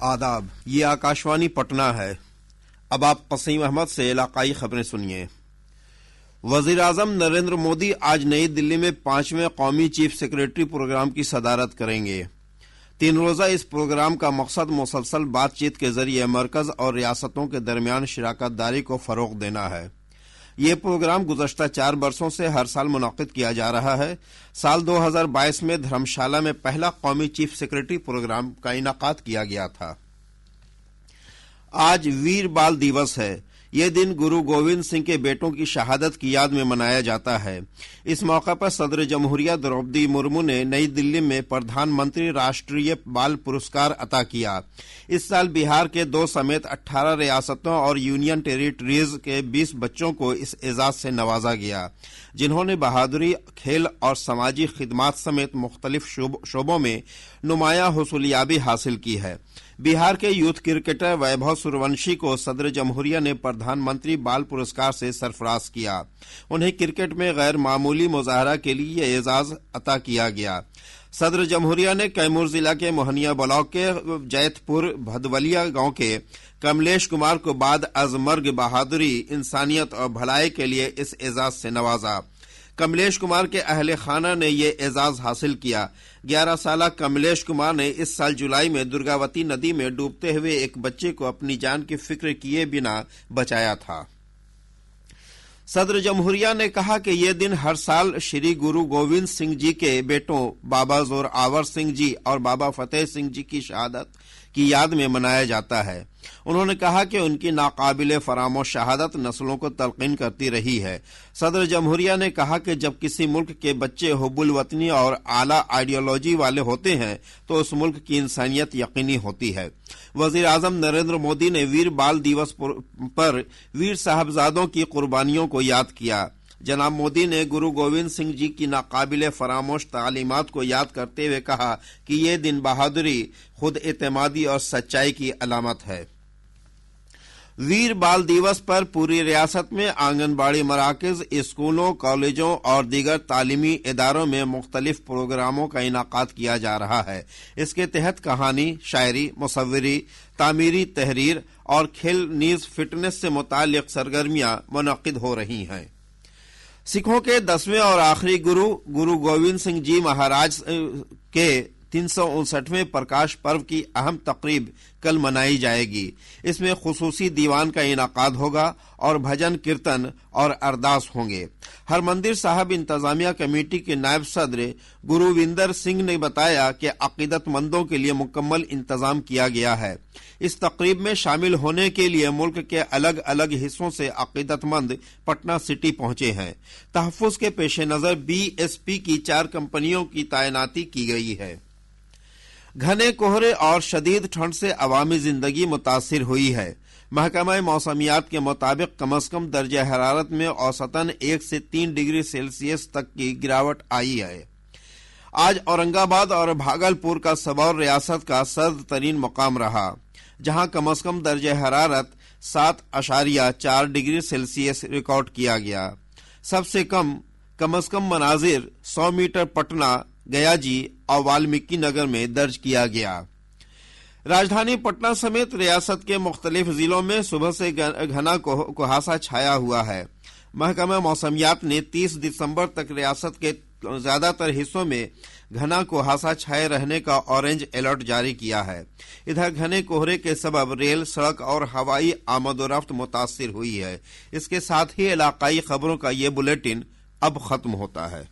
آداب، یہ آکاشوانی پٹنہ ہے۔ اب آپ قسیم احمد سے علاقائی خبریں سنیے۔ وزیر اعظم نریندر مودی آج نئی دلی میں 5ویں قومی چیف سیکرٹری پروگرام کی صدارت کریں گے۔ 3 روزہ اس پروگرام کا مقصد مسلسل بات چیت کے ذریعے مرکز اور ریاستوں کے درمیان شراکت داری کو فروغ دینا ہے۔ یہ پروگرام گزشتہ 4 برسوں سے ہر سال منعقد کیا جا رہا ہے۔ سال 2022 میں دھرمشالہ میں پہلا قومی چیف سیکرٹری پروگرام کا انعقاد کیا گیا تھا۔ آج ویر بال دیوس ہے۔ یہ دن گرو گووند سنگھ کے بیٹوں کی شہادت کی یاد میں منایا جاتا ہے۔ اس موقع پر صدر جمہوریہ دروپدی مرمو نے نئی دلی میں پردھان منتری راشٹریہ بال پرسکار عطا کیا۔ اس سال بہار کے 2 سمیت 18 ریاستوں اور یونین ٹیریٹریز کے 20 بچوں کو اس اعزاز سے نوازا گیا، جنہوں نے بہادری، کھیل اور سماجی خدمات سمیت مختلف شعبوں میں نمایاں حصولیابی حاصل کی ہے۔ بہار کے یوتھ کرکٹر ویبھو سورونشی کو صدر جمہوریہ نے پردھان منتری بال پرسکار سے سرفراز کیا۔ انہیں کرکٹ میں غیر معمولی مظاہرہ کے لیے یہ اعزاز عطا کیا گیا۔ صدر جمہوریہ نے کیمور ضلع کے موہنیا بلاک کے جیت پور بھدولیا گاؤں کے کملیش کمار کو بعد از مرگ بہادری، انسانیت اور بھلائی کے لیے اس اعزاز سے نوازا۔ کملیش کمار کے اہل خانہ نے یہ اعزاز حاصل کیا۔ 11 سالہ کملیش کمار نے اس سال جولائی میں درگاوتی ندی میں ڈوبتے ہوئے ایک بچے کو اپنی جان کی فکر کیے بنا بچایا تھا۔ صدر جمہوریہ نے کہا کہ یہ دن ہر سال شری گرو گووند سنگھ جی کے بیٹوں بابا زور آور سنگھ جی اور بابا فتح سنگھ جی کی شہادت کی یاد میں منایا جاتا ہے۔ انہوں نے کہا کہ ان کی ناقابل فراموش شہادت نسلوں کو تلقین کرتی رہی ہے۔ صدر جمہوریہ نے کہا کہ جب کسی ملک کے بچے حب الوطنی اور اعلیٰ آئیڈیالوجی والے ہوتے ہیں تو اس ملک کی انسانیت یقینی ہوتی ہے۔ وزیر اعظم نریندر مودی نے ویر بال دیوس پر ویر صاحبزادوں کی قربانیوں کو یاد کیا۔ جناب مودی نے گرو گووند سنگھ جی کی ناقابل فراموش تعلیمات کو یاد کرتے ہوئے کہا کہ یہ دن بہادری، خود اعتمادی اور سچائی کی علامت ہے۔ ویر بال دیوس پر پوری ریاست میں آنگن باڑی مراکز، اسکولوں، کالجوں اور دیگر تعلیمی اداروں میں مختلف پروگراموں کا انعقاد کیا جا رہا ہے۔ اس کے تحت کہانی، شاعری، مصوری، تعمیری تحریر اور کھیل نیز فٹنس سے متعلق سرگرمیاں منعقد ہو رہی ہیں۔ سکھوں کے 10ویں اور آخری گرو گووند سنگھ جی مہاراج کے 359ویں پرکاش پرو کی اہم تقریب کل منائی جائے گی۔ اس میں خصوصی دیوان کا انعقاد ہوگا اور بھجن کیرتن اور ارداس ہوں گے۔ ہرمندر صاحب انتظامیہ کمیٹی کے نائب صدر گرووندر سنگھ نے بتایا کہ عقیدت مندوں کے لیے مکمل انتظام کیا گیا ہے۔ اس تقریب میں شامل ہونے کے لیے ملک کے الگ الگ حصوں سے عقیدت مند پٹنہ سٹی پہنچے ہیں۔ تحفظ کے پیش نظر BSP کی 4 کمپنیوں کی تعیناتی کی گئی ہے۔ گھنے کہرے اور شدید ٹھنڈ سے عوامی زندگی متاثر ہوئی ہے۔ محکمہ موسمیات کے مطابق کم از کم درجہ حرارت میں اوسطاً 1 سے 3 ڈگری سیلسیس تک کی گراوٹ آئی ہے۔ آج اورنگ آباد اور بھاگلپور کا سبور ریاست کا سرد ترین مقام رہا، جہاں کم از کم درجہ حرارت 7.4 ڈگری سیلسیس ریکارڈ کیا گیا۔ سب سے کم از کم مناظر 100 میٹر پٹنہ، گیا جی اور والمیکی نگر میں درج کیا گیا۔ راجدھانی پٹنہ سمیت ریاست کے مختلف ضلعوں میں صبح سے گھنا کہاسا چھایا ہوا ہے۔ محکمہ موسمیات نے 30 دسمبر تک ریاست کے زیادہ تر حصوں میں گھنا کہاسا چھائے رہنے کا اورنج الرٹ جاری کیا ہے۔ ادھر گھنے کوہرے کے سبب ریل، سڑک اور ہوائی آمد و رفت متاثر ہوئی ہے۔ اس کے ساتھ ہی علاقائی خبروں کا یہ بلیٹن اب ختم ہوتا ہے۔